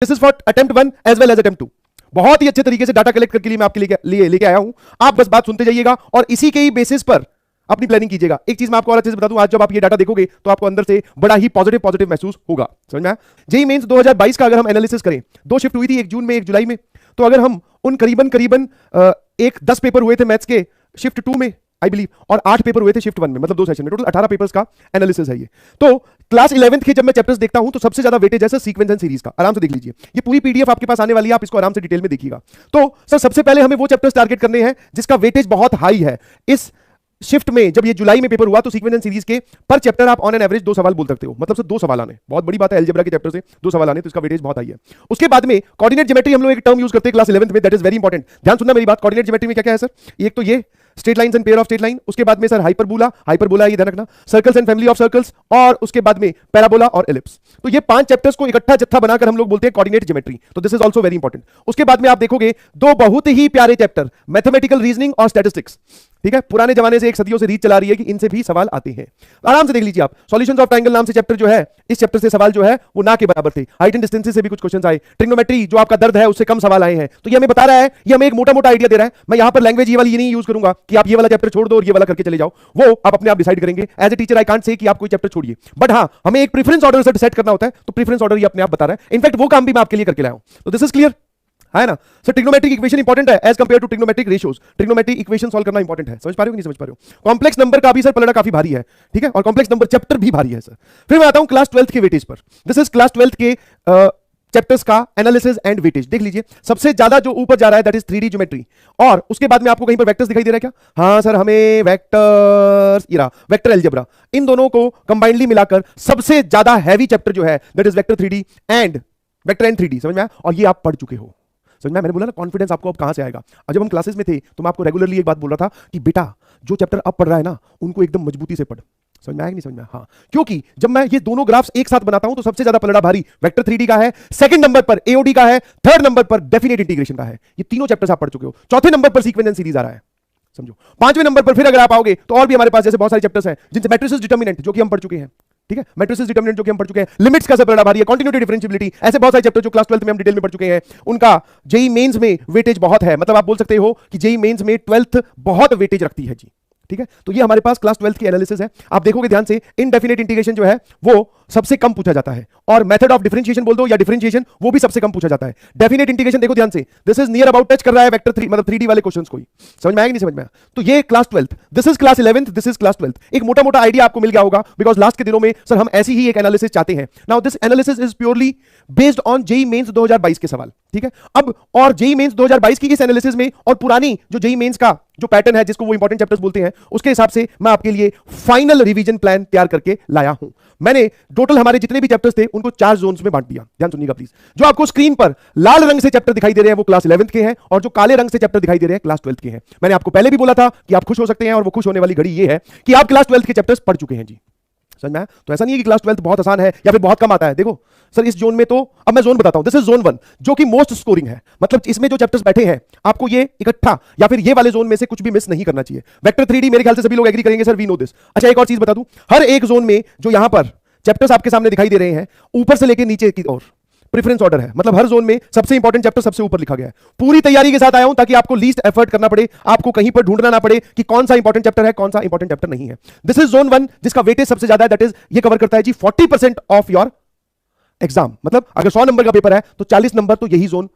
This is for attempt 1 as well as attempt 2। बहुत ही अच्छे तरीके से डाटा कलेक्ट करके लिए मैं आपके लिए लेके आया हूं। आप बस बात सुनते जाइएगा और इसी के ही बेसिस पर अपनी प्लानिंग कीजिएगा। एक चीज मैं आपको और अच्छे से बता दूं, आज जब आप ये डाटा देखोगे तो आपको अंदर से बड़ा ही पॉजिटिव महसूस होगा। समझ में आया? जेईई मेंस 2022 का अगर हम एनालिसिस करें, 2 शिफ्ट हुई थी, 1 जून में 1 जुलाई में। तो अगर हम उन करीबन एक 10 पेपर हुए थे मैथ्स के शिफ्ट 2 में आई बिलीव, और 8 पेपर हुए थे शिफ्ट 1 में, मतलब 2 सेशन में, टोटल 18 पेपर्स का एनालिसिस है ये। तो क्लास 11th के जब मैं चैप्टर्स देखता हूं तो सबसे ज्यादा वेटेज है सर सीक्वेंस एंड सीरीज का। आराम से देख लीजिए, ये पूरी पीडीएफ आपके पास आने वाली है, आप इसको आराम से डिटेल में देखिएगा। तो सर सबसे पहले हमें वो चैप्टर्स टारगेट करने हैं जिसका वेटेज बहुत हाई है। इस शिफ्ट में जब ये जुलाई में पेपर हुआ तो सीक्वेंस एंड सीरीज के पर चैप्टर आप ऑन एन एवरेज 2 सवाल बोल सकते हो, मतलब सर 2 सवाल आने बहुत बड़ी बात है। अलजेब्रा के चैप्टर से 2 सवाल आने तो इसका वेटेज बहुत हाई है। उसके बाद में कोऑर्डिनेट ज्योमेट्री हम लोग एक टर्म यूज करते हैं क्लास 11th में, दैट इज वेरी इंपॉर्टेंट। ध्यान सुनना मेरी बात। कोऑर्डिनेट ज्योमेट्री में क्या क्या है सर? एक तो ये straight lines and pair of straight line, उसके बाद में सर हाइपरबोला ये ध्यान रखना, circles and family of circles, और उसके बाद में पैराबोला और एलिप्स। तो ये 5 चैप्टर्स को इकट्ठा जत्था बनाकर हम लोग बोलते हैं कोऑर्डिनेट ज्योमेट्री। तो this is also very important. उसके बाद में आप देखोगे 2 बहुत ही प्यारे चैप्टर, मैथमेटिकल रीजनिंग और स्टैटिस्टिक्स। ठीक है, पुराने जमाने से एक सदियों से रीत चला रही है कि इनसे भी सवाल आते हैं। आराम से देख लीजिए आप। सॉल्यूशंस ऑफ ट्रायंगल नाम से चैप्टर जो है, इस चैप्टर से सवाल जो है वो ना के बराबर थे। हाइट एंड डिस्टेंस से भी कुछ क्वेश्चंस आए। ट्रिग्नोमेट्री जो आपका दर्द है उससे कम सवाल आए हैं। तो ये हमें बता रहा है, ये हमें एक मोटा आइडिया दे रहा है। मैं यहां पर लैंग्वेज ये वाली ये नहीं यूज करूंगा कि आप ये वाला चैप्टर छोड़ दो और ये वाला करके चले जाओ, वो आप अपने आप डिसाइड करेंगे। As a teacher I can't say कि आप कोई चैप्टर छोड़िए, बट हां हमें एक प्रेफरेंस ऑर्डर सेट करना होता है, तो प्रेफरेंस ऑर्डर ये अपने आप बता रहा है। इनफैक्ट वो काम भी मैं आपके लिए करके लाया हूं। तो दिस इज क्लियर है ना सर? ट्रिग्नोमेट्रिक इक्वेशन इंपॉर्टेंट है as compare to trigonometric ratios. Trigonometric equation solve करना इंपॉर्टेंट है। समझ पा रहे हो कि नहीं समझ पा रहे हो? कॉम्प्लेक्स नंबर का भी सर पलड़ा काफी भारी है, ठीक है, और कॉम्प्लेक्स नंबर चैप्टर भी भारी है सर। फिर मैं आता हूं क्लास 12th के वेटेज पर। दिस इज क्लास 12th के चैप्टर्स का एनालिसिस एंड वेटेज। देख लीजिए, सबसे ज्यादा जो ऊपर जा रहा है दैट इज 3D ज्योमेट्री, और उसके बाद में आपको कहीं पर वेक्टर्स दिखाई दे रहा है क्या? हाँ सर, हमें वेक्टर्स, वेक्टर अलजेब्रा, इन दोनों को कंबाइंडली मिलाकर सबसे ज्यादा हैवी चैप्टर जो है that is vector 3D and vector and 3D। समझ में आया? और ये आप पढ़ चुके हो। समझ में? मैंने बोला ना कॉन्फिडेंस आपको अब कहां से आएगा। और जब हम क्लासेस में थे तो मैं आपको रेगुलरली एक बात बोल रहा था कि बेटा जो चैप्टर अब पढ़ रहा है ना उनको एकदम मजबूती से पढ़। समझ में आया कि नहीं समझ में? हाँ, क्योंकि जब मैं ये दोनों ग्राफ्स एक साथ बनाता हूं तो सबसे ज्यादा पलड़ा भारी वेक्टर 3D का है, सेकंड नंबर पर एओडी का है, थर्ड नंबर पर डेफिनेट इंटीग्रेशन का है। ये तीनों चैप्टर्स आप पढ़ चुके हो। चौथे नंबर पर सीक्वेंस एंड सीरीज आ रहा है, समझो। 5वें नंबर पर फिर अगर आप आओगे तो और भी हमारे पास जैसे बहुत सारे चैप्टर्स हैं जिनसे मैट्रिसेस डिटरमिनेंट जो कि हम पढ़ चुके हैं, ठीक है, मैट्रिसेस डिटरमिनेंट जो कि हम पढ़ चुके हैं, लिमिट्स का सब बड़ा भारी है, कंटिन्यूटी डिफरेंशिएबिलिटी, ऐसे बहुत सारे चैप्टर जो क्लास 12th में हम डिटेल में पढ़ चुके हैं, उनका जेईई मेंस में वेटेज बहुत है। मतलब आप बोल सकते हो कि जेईई मेंस में 12th बहुत वेटेज रखती है जी। ठीक है, तो ये हमारे पास क्लास 12th की एनालिसिस है। आप देखोगे ध्यान से, इनडेफिनेट इंटीग्रेशन जो है वो सबसे कम पूछा जाता है, और मेथड ऑफ डिफरेंशिएशन बोल दो या डिफरेंशिएशन, वो भी सबसे कम पूछा जाता है। डेफिनेट इंटीग्रेशन देखो ध्यान से, this is near about touch कर रहा है वेक्टर 3 मतलब 3D वाले क्वेश्चंस को ही। समझ में आया कि नहीं समझ में आया? तो ये class 12th, this is class 11th, this is class 12th। एक मोटा आइडिया आपको मिल गया होगा, बिकॉज लास्ट के दिनों में सर हम ऐसी ही एक एनालिसिस चाहते हैं। Now this analysis is purely based on JEE mains 2022 के सवाल, ठीक है। अब और जेईई मेंस 2022 की इस एनालिसिस में और पुरानी जो जेईई मेंस का जो पैटर्न है जिसको वो इंपॉर्टेंट चैप्टर्स बोलते हैं, उसके हिसाब से मैं आपके लिए फाइनल रिवीजन प्लान तैयार करके लाया हूं। मैंने टोटल हमारे जितने भी चैप्टर्स थे उनको 4 जोन्स में बांट दिया। ध्यान सुनिएगा प्लीज। जो आपको स्क्रीन पर लाल रंग से चैप्टर दिखाई दे रहे हैं वो क्लास 11th के हैं, और जो काले रंग से चैप्टर दिखाई दे रहे हैं क्लास 12th के हैं। मैंने आपको पहले भी बोला था कि आप खुश हो सकते हैं, और वो खुश होने वाली घड़ी ये है कि आप क्लास 12th के चैप्टर्स पढ़ चुके हैं जी। समझ में आया? तो ऐसा नहीं है कि क्लास 12th बहुत आसान है या फिर बहुत कम आता है। देखो सर, इस जोन में तो अब मैं जोन बताता हूं, दिस इज जोन 1 जो कि मोस्ट स्कोरिंग है। मतलब इसमें जो चैप्टर्स बैठे हैं आपको ये इकट्ठा या फिर ये वाले जोन में से कुछ भी मिस नहीं करना चाहिए। वेक्टर 3D मेरे ख्याल से सभी लोग एग्री करेंगे सर, वी नो दिस। अच्छा, एक और चीज बता दूं, हर एक जोन में जो यहां पर चैप्टर्स आपके सामने दिखाई दे रहे हैं ऊपर से लेकर नीचे की ओर प्रेफरेंस ऑर्डर है। मतलब हर जोन में सबसे इंपॉर्टेंट चैप्टर सबसे ऊपर लिखा गया है। पूरी तैयारी के साथ आया हूं ताकि आपको लीस्ट एफर्ट करना पड़े, आपको कहीं पर ढूंढना ना पड़े कि कौन सा इंपॉर्टेंट चैप्टर है, कौन सा इंपॉर्टेंट चैप्टर नहीं है। दिस इज जोन 1 जिसका वेटेज सबसे ज्यादा है, दैट इज ये कवर करता है जी 40% ऑफ योर एग्जाम। मतलब अगर 100 नंबर का पेपर है तो 40 नंबर तो यही जोन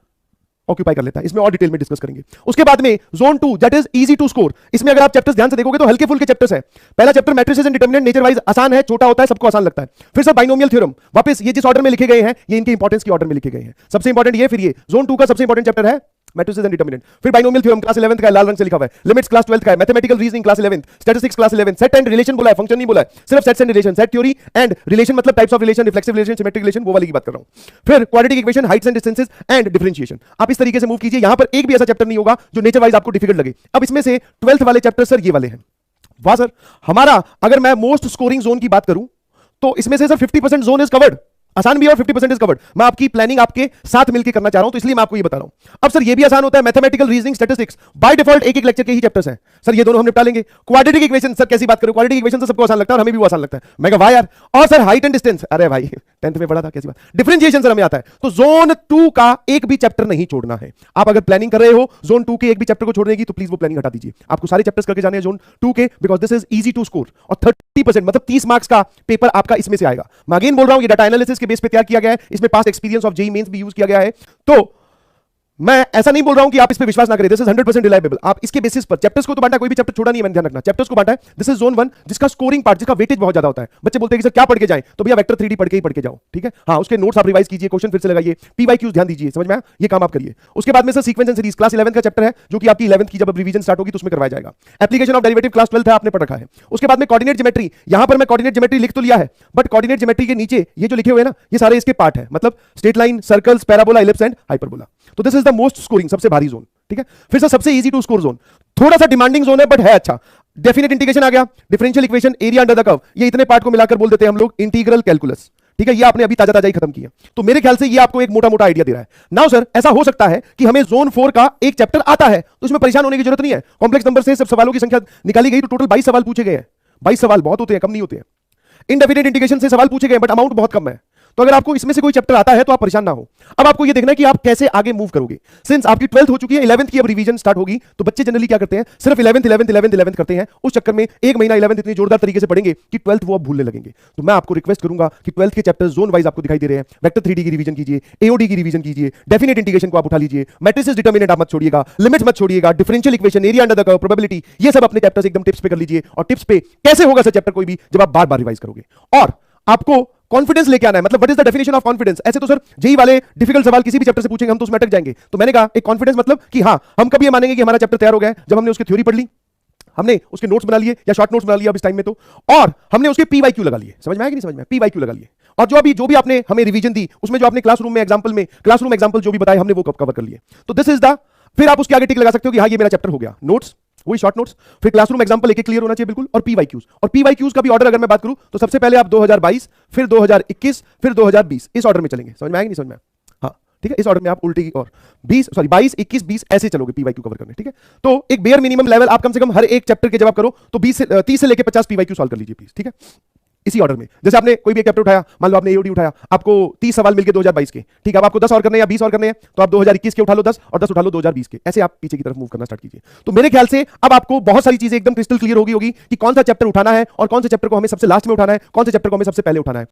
ऑक्यूपाई कर लेता है। इसमें और डिटेल में डिस्कस करेंगे। उसके बाद में zone 2 that is easy to score. इसमें अगर आप चैप्टर्स ध्यान से देखोगे तो हल्के फुल्के चैप्टर्स है। पहला chapter matrices and determinant nature wise आसान है, छोटा होता है, सबको आसान लगता है। फिर सर बाइनोमियल थ्योरम, वापस ये जिस ऑर्डर में लिखे गए हैं ये इनके इंपॉर्टेंस के ऑर्डर में लिखे गए हैं। सबसे इंपॉर्टेंट ये, फिर ये जोन 2 का सबसे इंपॉर्टेंट चैप्टर है मैट्रिसेस एंड डिटरमिनेंट। फिर बाइनोमियल थ्योरम क्लास 11th का है, लाल रंग से लिखा हुआ है। लिमिट्स क्लास 12th का है। Mathematical reasoning class 11th, statistics class 11th, set and relation बोला है, फंक्शन नहीं बोला है, सिर्फ sets and relation. Set theory and relation मतलब types of relation, reflexive relation, symmetric relation, वो वाली की बात कर रहा हूं। फिर quadratic equation, heights and distances and differentiation. आप इस तरीके से मूव कीजिए। यहां पर एक भी ऐसा चैप्टर नहीं होगा जो नेचर वाइज आपको डिफिकल्ट लगे। अब इसमें से 12th वाले चैप्टर सर ये वाले हैं। वाह सर, हमारा अगर मैं मोस्ट स्कोरिंग जोन की बात करूं तो इसमें से सर 50% जोन इज कवर्ड। आसान भी है और 50% इज कवर्ड। मैं आपकी प्लानिंग आपके साथ मिलकर करना चाह रहा हूं, तो इसलिए मैं आपको ये बता रहा हूं। अब सर ये भी आसान होता है, mathematical reasoning statistics by default एक एक लेक्चर के ही चैप्टर्स हैं सर, ये दोनों हम निपटा लेंगे। क्वाड्रेटिक इक्वेशन सर कैसी बात करूं, क्वाड्रेटिक इक्वेशन तो सबको आसान लगता है और हमें भी वो आसान लगता है, मैं कहा वाह यार। और सर हाइट एंड डिस्टेंस, अरे भाई 10th में पढ़ा था, कैसी बात। डिफरेंशिएशन सर हमें आता है। तो जोन 2 का एक भी चैप्टर नहीं छोड़ना है। आप अगर प्लानिंग कर रहे हो जोन 2 के एक भी चैप्टर को छोड़ने की, तो प्लीज वो प्लानिंग हटा दीजिए। आपको सारे चैप्टर्स करके जाने हैं जोन 2 के, because this is easy to score. और 30% मतलब 30 मार्क्स का पेपर आपका इसमें से आएगा। मैं अगेन बोल रहा हूं, ये डाटा एनालिसिस के बेस पे तैयार किया गया है, इसमें past experience of JEE mains भी यूज किया गया है। तो मैं ऐसा नहीं बोल रहा हूं कि आप इस पे विश्वास ना करें, दिस इज 100% रिलायबल। आप इसके बेसिस पर चैप्टर्स को तो बांटा, कोई भी चैप्टर छोड़ा नहीं है, मैंने ध्यान रखना, चैप्टर्स को बांटा है। दिस इज जोन 1 जिसका स्कोरिंग पार्ट, जिसका वेटेज बहुत ज्यादा होता है। बच्चे बोलते हैं कि सर क्या पढ़ के जाएं, तो भैया वेक्टर 3D पढ़ के ही पढ़ के जाओ, ठीक है। हाँ, उसके नोट्स आप रिवाइज कीजिए, क्वेश्चन फिर से लगाइए, पीवाईक्यूज ध्यान दीजिए, समझ में आया, ये काम आप करिए। उसके बाद में sir sequence and series class 11 का चैप्टर है, जो कि आपकी 11th की जब रिवीजन स्टार्ट होगी तो उसमें करवाया जाएगा। एप्लीकेशन ऑफ डेरिवेटिव क्लास 12 है, आपने पढ़ रखा है। उसके बाद में कोऑर्डिनेट ज्योमेट्री, यहां पर मैं कोऑर्डिनेट ज्योमेट्री लिख तो लिया है, बट कोऑर्डिनेट ज्योमेट्री के नीचे ये जो लिखे हुए हैं ना, ये सारे इसके पार्ट है, मतलब straight line, circles, parabola, ellipse and hyperbola. तो this is the most scoring, सबसे भारी जोन, ठीक है। फिर सर सबसे इजी टू स्कोर जोन, थोड़ा सा डिमांडिंग जोन है बट है अच्छा। डेफिनेट इंटीग्रेशन आ गया, differential equation, area under the curve, ये इतने पार्ट को मिलाकर बोल देते हैं हम लोग इंटीग्रल कैलकुलस, ठीक है। ये आपने अभी ताजा ताजा ही खत्म किया, तो मेरे ख्याल से ये आपको एक मोटा मोटा आइडिया दे रहा है। नाउ सर ऐसा हो सकता है कि हमें जोन 4 का एक चैप्टर आता है, तो इसमें परेशान होने की जरूरत नहीं है। कॉम्प्लेक्स नंबर से सब सवालों की संख्या निकाली गई तो टोटल 22 सवाल पूछे गए हैं। 22 सवाल बहुत होते हैं, कम नहीं होते हैं। इनडेफिनेट इंटीग्रेशन से सवाल पूछे गए बट अमाउंट बहुत कम है। तो अगर आपको इसमें से कोई चैप्टर आता है तो आप परेशान ना हो। अब आपको ये देखना है कि आप कैसे आगे मूव करोगे। सिंस आपकी 12th हो चुकी है, 11th की अब रिवीजन स्टार्ट होगी, तो बच्चे जनरली क्या करते हैं, सिर्फ 11th करते हैं। उस चक्कर में एक महीना 11th इतनी जोरदार तरीके से पढ़ेंगे कि 12th वो अब भूलने लगेंगे। तो मैं आपको रिक्वेस्ट करूंगा कि 12th के चैप्टर जोन वाइज आपको दिखाई दे रहे हैं। वेक्टर 3D की रिवीजन कीजिए, एओडी की रिवीजन कीजिए, डेफिनेट इंटीग्रेशन को आप उठा लीजिए, मैट्रिसेस डिटरमिनेंट आप मत छोड़िएगा, लिमिट्स मत छोड़िएगा, differential equation, area under the curve, probability, ये सब अपने चैप्टर्स एकदम टिप्स पे कर लीजिए। और टिप्स पे कैसे होगा सर चैप्टर कोई भी, जब आप बार बार रिवाइज करोगे। और आपको कॉन्फिडेंस लेके आना है। मतलब what is the definition of confidence. ऐसे तो सर जेई वाले डिफिकल्ट सवाल किसी भी चैप्टर से पूछेंगे हम तो उसमें अटक जाएंगे। तो मैंने कहा एक कॉन्फिडेंस मतलब कि हाँ, हम कब ये मानेंगे कि हमारा चैप्टर तैयार हो गया है, जब हमने उसकी थ्योरी पढ़ ली, हमने उसके नोट्स बना लिए या शॉर्ट नोट्स बना लिया अब इस टाइम में, तो और हमने उसके पीवाईक्यू लगा लिए। समझ में आया कि नहीं समझ में, पीवाईक्यू लगा लिए। और जो भी आपने हमें रिवीजन दी, उसमें जो आपने क्लासरूम एग्जांपल जो भी बताए हमने वो कवर कर लिए। तो दिस इज द, फिर आप उसके आगे टिक लगा सकते हो कि हाँ ये मेरा चैप्टर हो गया। नोट्स वही शॉर्ट नोट्स, फिर क्लासरूम एग्जांपल एक क्लियर होना चाहिए बिल्कुल, और पीवाईक्यूज। और पीवाईक्यूज का भी ऑर्डर अगर मैं बात करूं तो सबसे पहले आप 2022, फिर 2021, फिर 2020, इस ऑर्डर में चलेंगे। समझ में आएगा नहीं समझ में, हाँ ठीक है, इस ऑर्डर में आप उल्टी और 22, 21, 20 ऐसे चलोगे पीवाईक्यू कवर करने, ठीक है। तो एक बेयर मिनिमम लेवल आप कम से कम हर एक चैप्टर के जवाब करो तो 30 से लेकर 50 पीवाईक्यू सॉल्व कर लीजिए प्लीज, ठीक है, इसी ऑर्डर में। जैसे आपने कोई भी एक चैप्टर उठाया, मान लो आपने एओडी उठाया, आपको 30 सवाल मिलके 2022 के, ठीक है। अब आपको 10 और करने हैं या 20 और करने हैं, तो आप 2021 के उठा लो 10 और 10 उठा लो 2020 के, ऐसे आप पीछे की तरफ मूव करना स्टार्ट कीजिए। तो मेरे ख्याल से अब आपको बहुत सारी चीजें एकदम क्रिस्टल क्लियर होगी कि कौन सा चैप्टर उठाना है और कौन से चैप्टर को हमें सबसे लास्ट में उठाना है, कौन से चैप्टर को हमें सबसे पहले उठाना है।